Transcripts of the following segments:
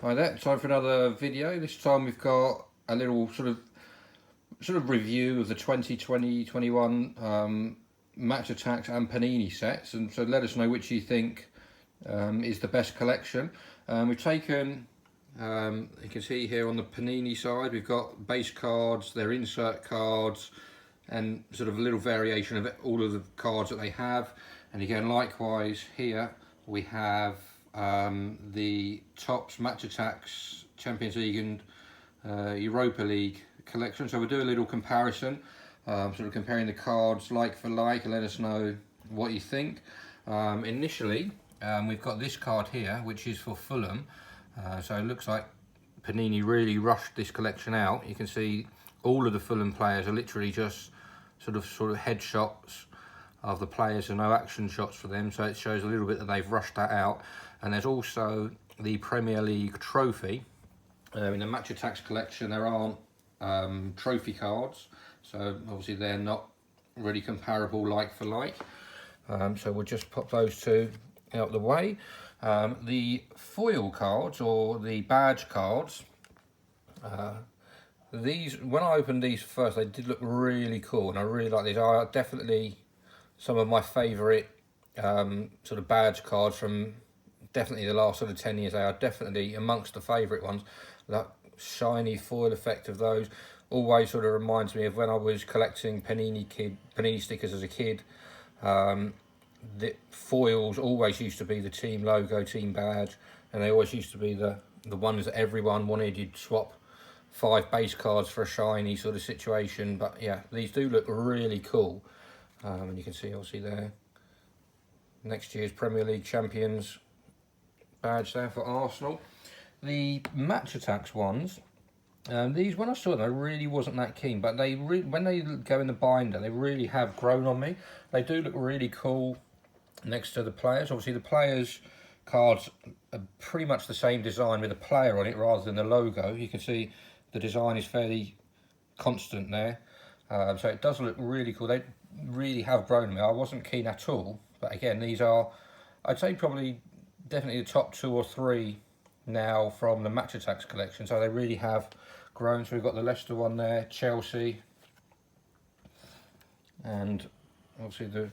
Hi there, time for another video. This time we've got a little sort of review of the 2020-21 Match Attax and Panini sets, and so let us know which you think is the best collection. We've taken, you can see here on the Panini side, we've got base cards, their insert cards, and sort of a little variation of all of the cards that they have. And again, likewise here we have the Topps Match Attax Champions League and Europa League collection. So we'll do a little comparison, sort of comparing the cards like for like, and let us know what you think. Initially, we've got this card here, which is for Fulham. So it looks like Panini really rushed this collection out. You can see all of the Fulham players are literally just sort of headshots of the players, and no action shots for them, so it shows a little bit that they've rushed that out. And there's also the Premier League trophy. In the Match Attax collection there aren't trophy cards, so obviously they're not really comparable like for like. So we'll just pop those two out the way. The foil cards, or the badge cards, these, when I opened these first, they did look really cool, and I really like these. Are definitely some of my favourite sort of badge cards from definitely the last sort of 10 years. They are definitely amongst the favourite ones. That shiny foil effect of those always sort of reminds me of when I was collecting Panini stickers as a kid. The foils always used to be the team logo, team badge, and they always used to be the ones that everyone wanted. You'd swap 5 base cards for a shiny sort of situation. But yeah, these do look really cool. And you can see obviously there next year's Premier League champions badge there for Arsenal. The Match Attax ones, these, when I saw them, I really wasn't that keen, but they when they go in the binder, they really have grown on me. They do look really cool next to the players. Obviously the players cards are pretty much the same design with a player on it rather than the logo. You can see the design is fairly constant there, so it does look really cool. They really have grown on me. I wasn't keen at all, but again, these are, I'd say, probably definitely the top 2 or 3 now from the Match Attax collection, so they really have grown. So we've got the Leicester one there, Chelsea, and obviously the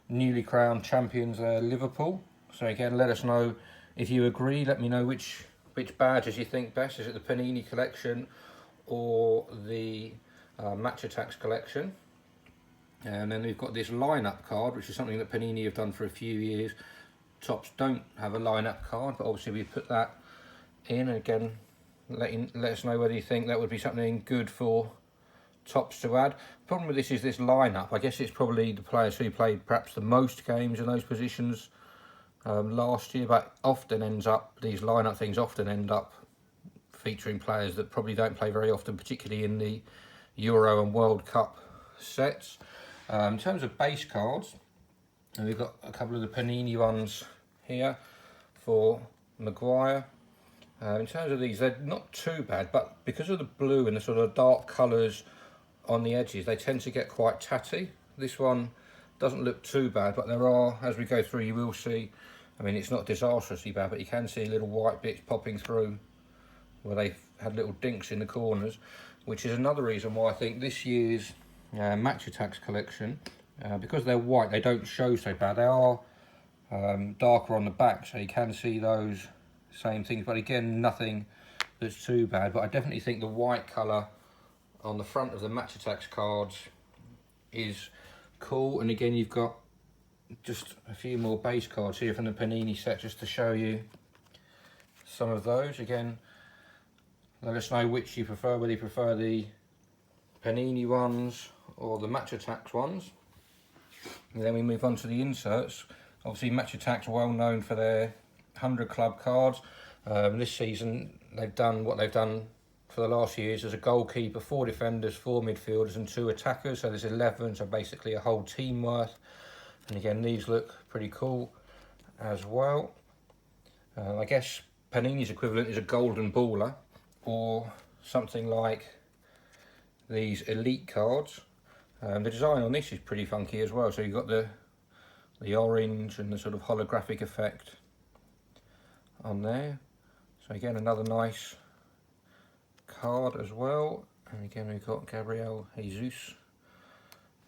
newly crowned champions Liverpool. So again, let us know if you agree. Let me know which badges you think best. Is it the Panini collection or the Match Attax collection? And then we've got this lineup card, which is something that Panini have done for a few years. Topps don't have a lineup card, but obviously we put that in. And again, let us know whether you think that would be something good for Topps to add. The problem with this is this lineup. I guess it's probably the players who played perhaps the most games in those positions last year, but often ends up, these lineup things often end up featuring players that probably don't play very often, particularly in the Euro and World Cup sets. In terms of base cards, we've got a couple of the Panini ones here for Maguire. In terms of these, they're not too bad, but because of the blue and the sort of dark colours on the edges, they tend to get quite tatty. This one doesn't look too bad, but there are, as we go through, you will see, I mean, it's not disastrously bad, but you can see little white bits popping through where they've had little dinks in the corners, which is another reason why I think this year's Match Attax collection, because they're white, they don't show so bad. They are darker on the back, so you can see those same things, but again, nothing that's too bad. But I definitely think the white colour on the front of the Match Attax cards is cool. And again, you've got just a few more base cards here from the Panini set just to show you some of those. Again, let us know which you prefer, whether you prefer the Panini ones or the Match Attax ones. And then we move on to the inserts. Obviously Match Attax are well known for their 100 club cards. This season they've done what they've done for the last few years. There's a goalkeeper, 4 defenders, 4 midfielders and 2 attackers, so there's 11, so basically a whole team worth. And again, these look pretty cool as well. I guess Panini's equivalent is a golden baller, or something like these elite cards. The design on this is pretty funky as well, so you've got the orange and the sort of holographic effect on there. So again, another nice card as well. And again, we've got Gabriel Jesus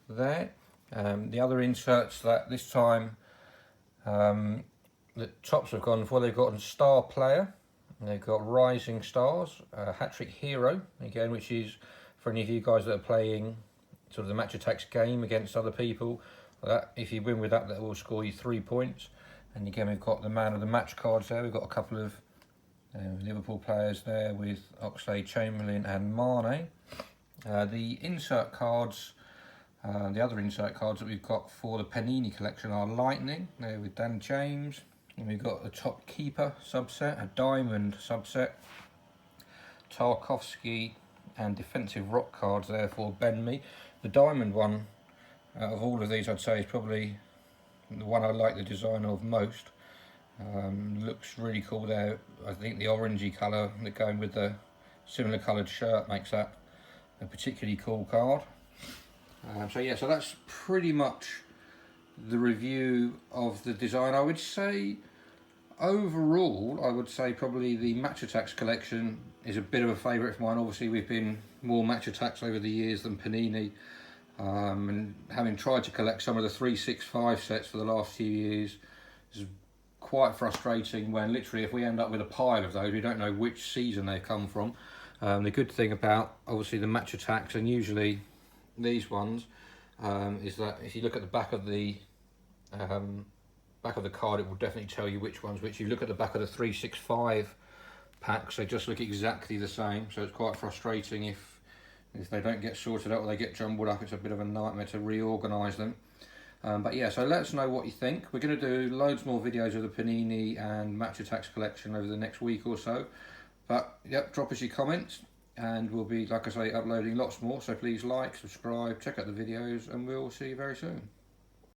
there. The other inserts that this time the tops have gone for, they've got a star player, and they've got rising stars, hat-trick hero, again, which is for any of you guys that are playing sort of the Match Attax game against other people. That if you win with that, that will score you 3 points. And again, we've got the man of the match cards there. We've got a couple of Liverpool players there with Oxlade-Chamberlain and Mane. The insert cards, the other insert cards that we've got for the Panini collection are Lightning, there with Dan James. And we've got a top keeper subset, a diamond subset, Tarkovsky, and defensive rock cards there for Ben Mee. The diamond one, out of all of these, I'd say is probably the one I like the design of most. Looks really cool there. I think the orangey colour that going with the similar coloured shirt makes that a particularly cool card. So yeah, so that's pretty much the review of the design. I would say overall, I would say probably the Match Attax collection is a bit of a favourite of mine. Obviously we've been more Match Attax over the years than Panini, and having tried to collect some of the 365 sets for the last few years is quite frustrating when literally if we end up with a pile of those, we don't know which season they come from. The good thing about obviously the Match Attax and usually these ones is that if you look at the back of the card, it will definitely tell you which ones which. You look at the back of the 365 packs, they just look exactly the same, so it's quite frustrating if they don't get sorted out or they get jumbled up. It's a bit of a nightmare to reorganise them. But yeah, so let us know what you think. We're going to do loads more videos of the Panini and Match Attax collection over the next week or so. But yep, drop us your comments and we'll be, like I say, uploading lots more. So please like, subscribe, check out the videos, and we'll see you very soon.